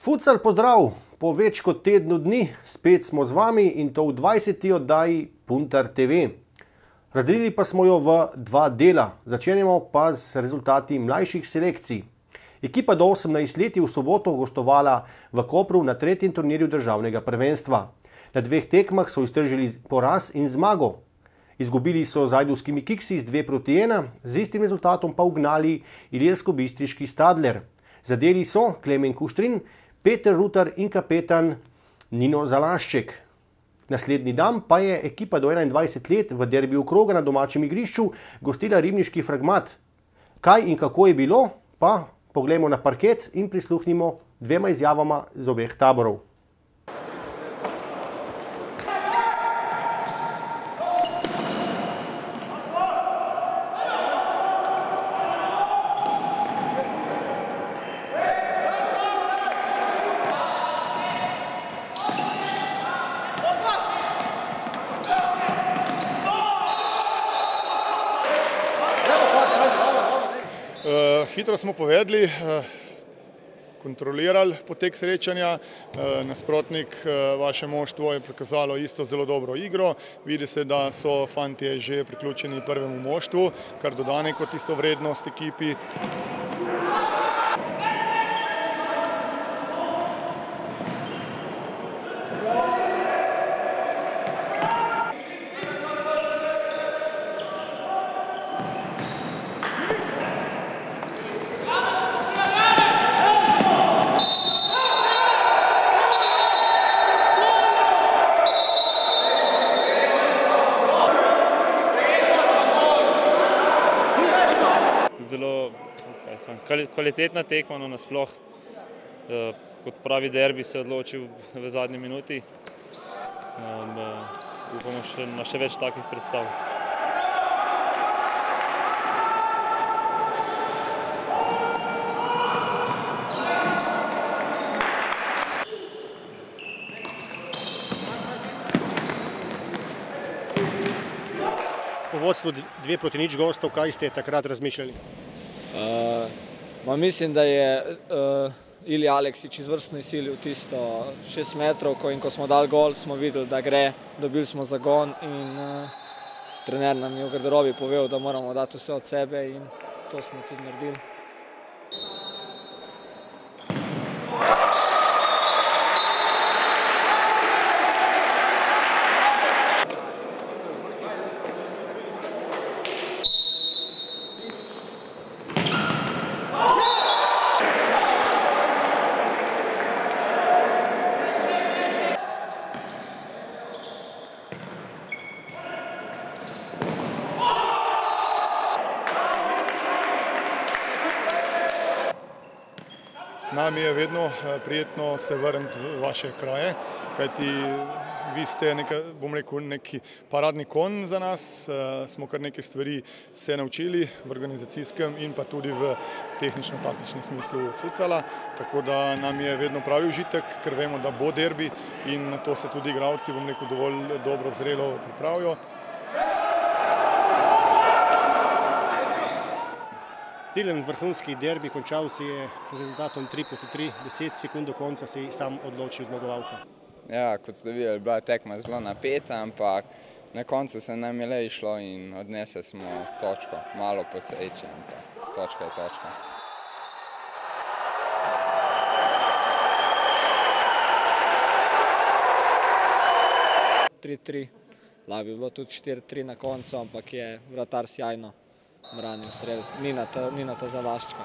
Futsal pozdrav! Po več kot tednu dni spet smo z vami in to v 20. oddaji Puntar TV. Razdelili pa smo jo v dva dela. Začenjamo pa z rezultati mlajših selekcij. Ekipa do 18 let je v soboto gostovala v Kopru na tretjem turnirju državnega prvenstva. Na dveh tekmah so iztržili poraz in zmago. Izgubili so z ajdovskimi Kiksi z 2:1, z istim rezultatom pa ugnali ilirsko-bistriški Stadler. Zadeli so Klemen Kuštrin, Peter Rutar in kapetan Nino Zalašček. Naslednji dan pa je ekipa do 21 let v derbiju kroga na domačem igrišču gostila ribniški Fragmat. Kaj in kako je bilo, pa poglejmo na parket in prisluhnimo dvema izjavama z obeh taborov. Hitro smo povedali, kontrolirali potek srečanja, nasprotnik, vaše moštvo je prikazalo isto zelo dobro igro, vidi se, da so fantje že priključeni prvemu moštvu, kar dodane kot isto vrednost ekipi. Zelo kvalitetna tekma, no nasploh, kot pravi derbi se je odločil v zadnji minuti. Upamo na še več takih predstav. Po vodstvu 2:0 gostov, kaj ste takrat razmišljali? Mislim, da je Ilija Aleksić izvrstno izsilil tisto 6 metrovko in ko smo dali gol, smo videli, da gre, dobili smo zagon in trener nam je v garderobi povedal, da moramo dati vse od sebe in to smo tudi naredili. Nam je vedno prijetno se vrniti v vaše kraje, kajti vi ste neki paradni konj za nas, smo kar nekaj stvari se naučili v organizacijskem in pa tudi v tehnično-taktičnem smislu futsala, tako da nam je vedno pravi užitek, ker vemo, da bo derbi in na to se tudi igralci, dovolj dobro zrelo pripravijo. Tilen vrhunski derbi končal si je z rezultatom 3:3, 10 sekund do konca si sam odločil zmagovalca. Ja, kot ste videli, bila je tekma zelo napeta, ampak na koncu se nam je le išlo in odnesli smo točko. Malo po sreči, ampak točka je točka. Lahko bi bilo tudi 4:3 na koncu, ampak je vratar sjajno branil strel, Ninota Zalaščka.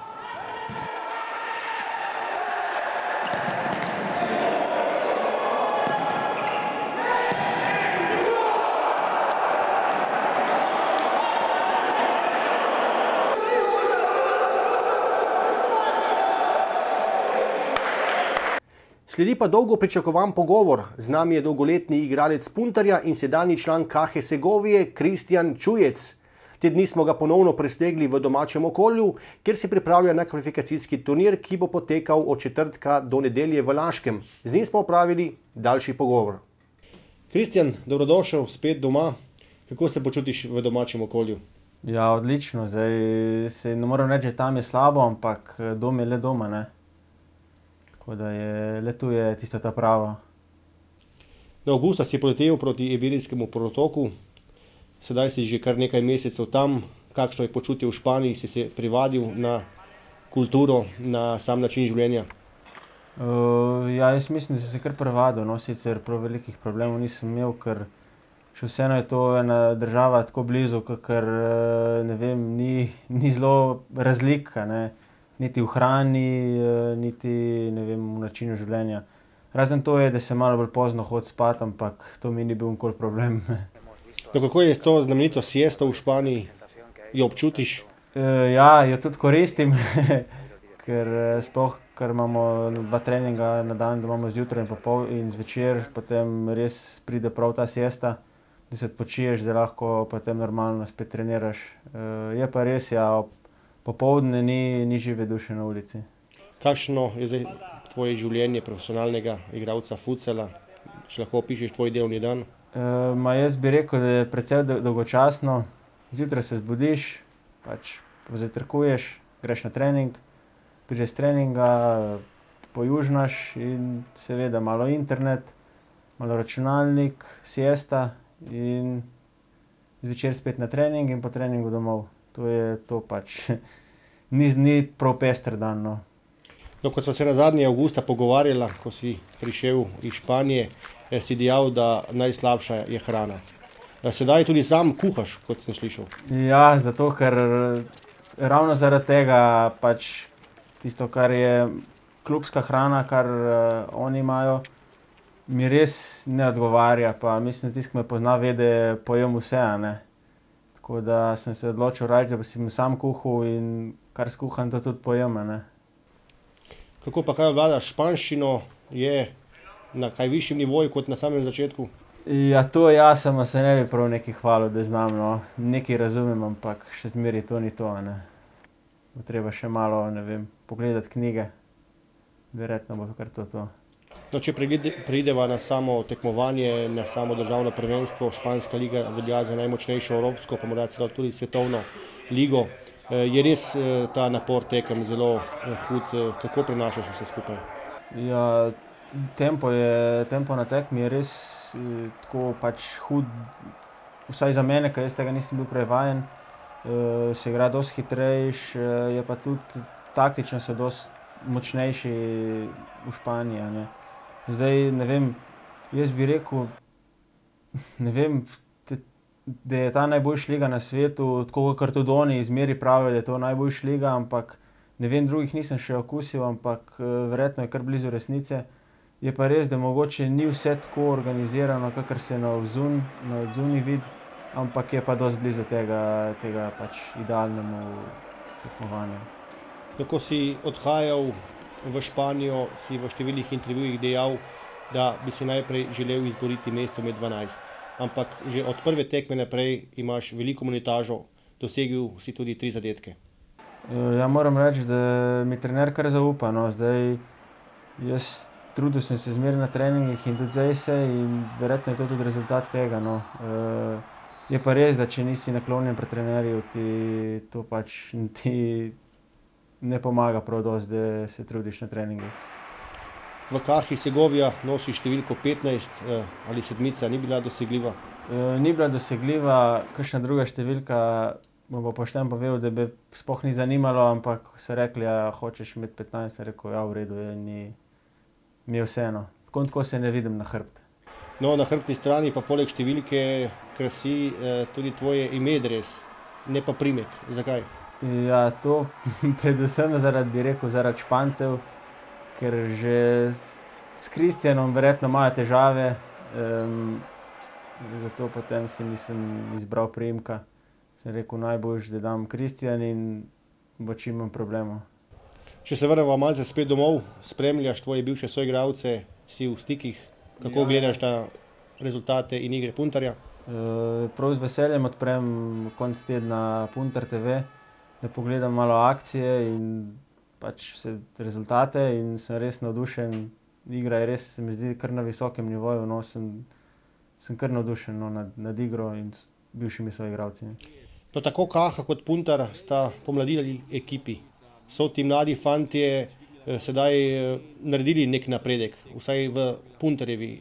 Sledi pa dolgo pričakovan pogovor. Z nami je dolgoletni igralec Puntarja in sedanji član Kahe Segovije Kristjan Čujec. Te dni smo ga ponovno prestegli v domačem okolju, kjer se pripravlja na kvalifikacijski turnir, ki bo potekal od četrtka do nedelje v Laškem. Z njim smo opravili daljši pogovor. Kristjan, dobrodošel spet doma. Kako se počutiš v domačem okolju? Ja, odlično. Zdaj se ne moram reči, da tam je slabo, ampak dom je le doma, ne. Tako da le tu je tista ta prava. Do avgusta si poletel proti Iberijskemu polotoku, sedaj si že kar nekaj mesecev tam. Kakšno je počutje v Španiji, si se privadil na kulturo, na sam način življenja? Ja, jaz mislim, da sem se kar privadil, no, sicer prav velikih problemov nisem imel, ker še vseeno je to ena država tako blizu, kakor, ne vem, ni zelo razlika, ne, niti v hrani, niti, ne vem, v načinu življenja. Razen to je, da se malo bolj pozno hodi spat, ampak to mi ni bil nikoli problem. No, kako je s to znamenito siesto v Španiji? Jo občutiš? Ja, jo tudi koristim, ker sploh, ker imamo 2 treninga na dan, da imamo zjutraj in zvečer, potem res pride prav ta siesta, da se odpočiješ, da lahko potem normalno spet treniraš. Je pa res, ja, popoldne ni žive duše na ulici. Kakšno je zdaj tvoje življenje profesionalnega igralca futsala? Če lahko opišeš tvoj delovni dan? Jaz bi rekel, da je precej dolgočasno. Zjutraj se zbudiš, pač pozajtrkuješ, greš na trening, prideš s treninga, pojužnaš in seveda malo internet, malo računalnik, siesta in zvečer spet na trening in po treningu domov. To je to pač. Ni prav pester dan, no. No, kot sva se nazadnje avgusta pogovarjala, ko si prišel iz Španije, si dejal, da najslabša je hrana. Sedaj tudi sam kuhaš, kot sem slišal. Ja, zato ker ravno zaradi tega pač tisto, kar je klubska hrana, kar oni imajo, mi res ne odgovarja, pa mislim, da tisti, ki me pozna, ve, da pojem vse, a ne. Tako da sem se odločil raje, da si bom sam kuhal in kar skuham, to tudi pojem, a ne. Kako pa kaj obvladaš španščino, je na kaj višjem nivoju kot na samem začetku? Ja, to jaz sama se ne bi prav nekaj hvalil, da znam, no. Nekaj razumem, ampak še zmeraj to ni to, a ne. Bo treba še malo, ne vem, pogledati knjige. Verjetno bo kar to. No, če preideva na samo tekmovanje, na samo državno prvenstvo, Španska liga velja za najmočnejšo evropsko, pa morda celo tudi svetovno ligo. Je res ta napor tekem zelo hud, kako prenašaš vse skupaj? Ja, tempo na tekmi je res tako pač hud, vsaj za mene, ker jaz tega nisem bil prej vajen. Se igra dosti hitrejš, je pa tudi taktično so dosti močnejši v Španiji, a ne. Zdaj, ne vem, jaz bi rekel, ne vem, da je ta najboljša liga na svetu, tako kakor tudi oni zmeraj pravijo, da je to najboljša liga, ampak ne vem, drugih nisem še okusil, ampak verjetno je kar blizu resnice. Je pa res, da mogoče ni vse tako organizirano, kakor se na odzuni vidi, ampak je pa dosti blizu tega pač idealnemu tekmovanju. Ko si odhajal v Španijo, si v številnih intervjujih dejal, da bi si najprej želel izboriti mesto med 12. Ampak že od prve tekme naprej imaš veliko minutažo, dosegel si tudi 3 zadetke. Ja, moram reči, da mi trener kar zaupa, no. Zdaj, jaz trudil sem se zmeraj na treningih in tudi zdaj se in verjetno je to tudi rezultat tega, no. Je pa res, da če nisi naklonjen pri trenerju, ti to pač ne pomaga prav dosti, da se trudiš na treningih. V Caji Segovia nosiš številko 15, ali 7 ni bila dosegljiva? Ni bila dosegljiva, kakšna druga številka, bom pa pošteno povedal, da me sploh ni zanimalo, ampak so rekli, ja, hočeš imeti 15, sem rekel, ja, v redu je, mi je vseeno. Tako se ne vidim na hrbtu. No, na hrbtni strani pa poleg številke krasi tudi tvoje ime dres, ne pa priimek. Zakaj? Ja, to predvsem zaradi Špancev, ker že s Kristjanom verjetno imajo težave, zato potem si nisem izbral priimka. Sem rekel, najboljše, da dam Kristjan in bo čim manj problemov. Če se vrnemo malce spet domov, spremljaš tvoje bivše soigralce, si v stikih, kako gledaš na rezultate in igre Puntarja? Prav z veseljem odprem konec tedna Puntar TV, da pogledam malo akcije in pač vse rezultate in sem res navdušen. Igra je res, se mi zdi, kar na visokem nivoju, no, sem kar navdušen, no, nad igro in s bivšimi soigralci. No, tako Caja kot Puntar sta pomladili ekipi. So ti mladi fantje sedaj naredili nek napredek, vsaj v Puntarjevi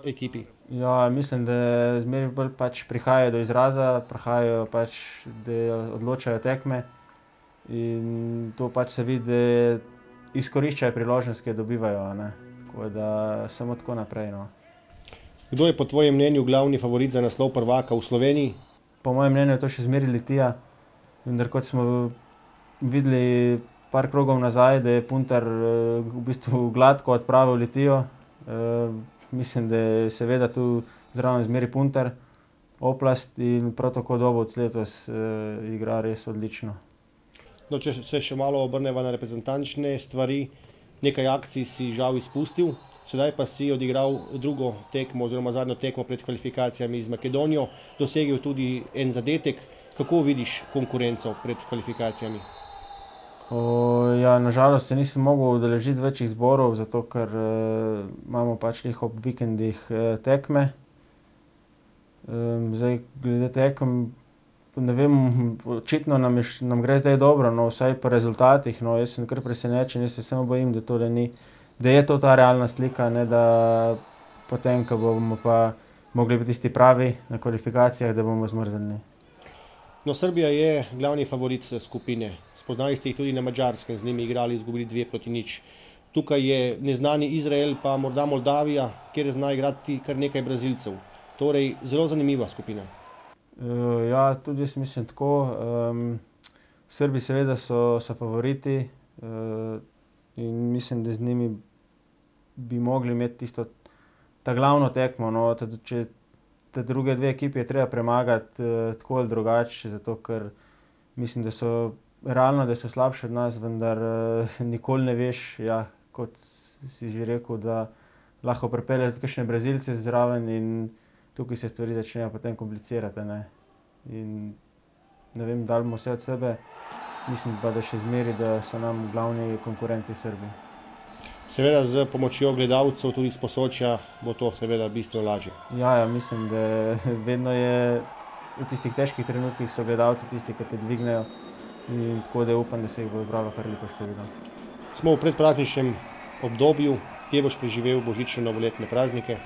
ekipi? Ja, mislim, da zmeraj bolj pač prihajajo do izraza, prihajajo pač, da odločajo tekme in to pač se vidi, da izkoriščajo priložnost, ki jo dobivajo, ne. Tako da samo tako naprej, no. Kdo je po tvojem mnenju glavni favorit za naslov prvaka v Sloveniji? Po mojem mnenju je to še zmeraj Litija, vendar kot smo videli par krogov nazaj, da je Puntar v bistvu gladko odpravil Litijo. Mislim, da je seveda tu zraven zmeraj Puntar, Oplast in prav tako Dobovec letos igra res odlično. No, če se še malo obrneva na reprezentančne stvari, nekaj akcij si žal izpustil, sedaj pa si odigral drugo tekmo oziroma zadnjo tekmo pred kvalifikacijami z Makedonijo, dosegel tudi en zadetek. Kako vidiš konkurenco pred kvalifikacijami? Ja, nažalost se nisem mogel udeležiti večjih zborov, zato ker imamo pač njih ob vikendih tekme. Zdaj, glede tekem, ne vem, očitno nam gre zdaj dobro, no, vsaj po rezultatih, no, jaz sem kar presenečen, jaz se samo bojim, da tole ni, da je to ta realna slika, ne da potem, ko bomo pa mogli biti tisti pravi na kvalifikacijah, da bomo zmrznili. No, Srbija je glavni favorit skupine. Spoznali ste jih tudi na Madžarskem, z njimi igrali, izgubili 2-0. Tukaj je neznani Izrael, pa morda Moldavija, kjer zna igrati kar nekaj Brazilcev. Torej, zelo zanimiva skupina. Ja, tudi jaz mislim tako. Srbi seveda so favoriti in mislim, da z njimi bi mogli imeti ta glavno tekmo, no, če te druge dve ekipi je treba premagati tako ali drugače, zato ker mislim, da so realno, da so slabši od nas, vendar nikoli ne veš, ja, kot si že rekel, da lahko pripeljejo tudi kakšne Brazilce zraven in tukaj se stvari začnejo potem komplicirati, ne. In ne vem, dali bomo vse od sebe, mislim pa, da še zmeraj, da so nam glavni konkurenti Srbi. Seveda z pomočjo gledalcev, tudi iz Posočja, bo to seveda bistveno lažje. Ja, mislim, da vedno je v tistih težkih trenutkih so gledalci tisti, ki te dvignejo in tako da upam, da se jih bo zbralo kar lepo število. Smo v predprazničnem obdobju, kje boš preživel božično-novoletne praznike?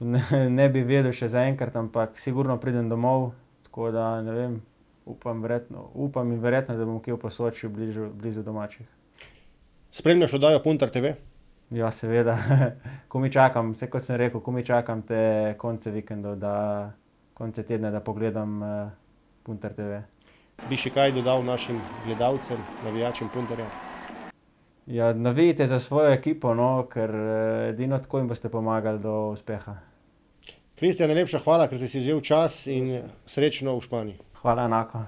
Ne bi vedel še zaenkrat, ampak sigurno pridem domov, tako da ne vem, upam in verjetno, da bom kje v Posočju blizu domačih. Spremljaš oddajo Puntar TV? Ja, seveda. Komaj čakam, vse kot sem rekel, komaj čakam te konce vikendov, konce tedna, da pogledam Puntar TV. Bi še kaj dodal našim gledalcem, navijačem Puntarja? Ja, navijte za svojo ekipo, no, ker edino tako jim boste pomagali do uspeha. Kristjan, najlepša hvala, ker si vzel čas in srečno v Španiji. Hvala enako.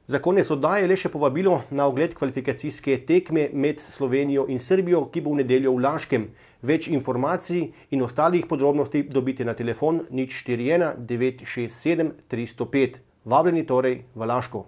Za konec oddaje le še povabilo na ogled kvalifikacijske tekme med Slovenijo in Srbijo, ki bo v nedeljo v Laškem. Več informacij in ostalih podrobnosti dobite na telefon 041 967 305. Vabljeni torej v Laško.